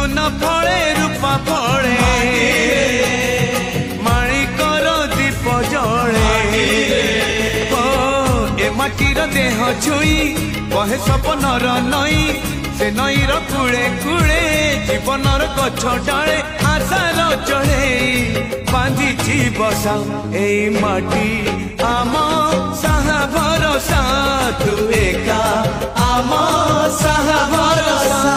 सुन फले रूपा फले माणिकर दीप जले ए माटीर देह छुई कहे सपनर नई से नईर कूले कूले जीवनर गछ डाले आशार चढ़े बांधी बसा ए माटी आम साहा भरोसा तू एका आम साहा भरोसा।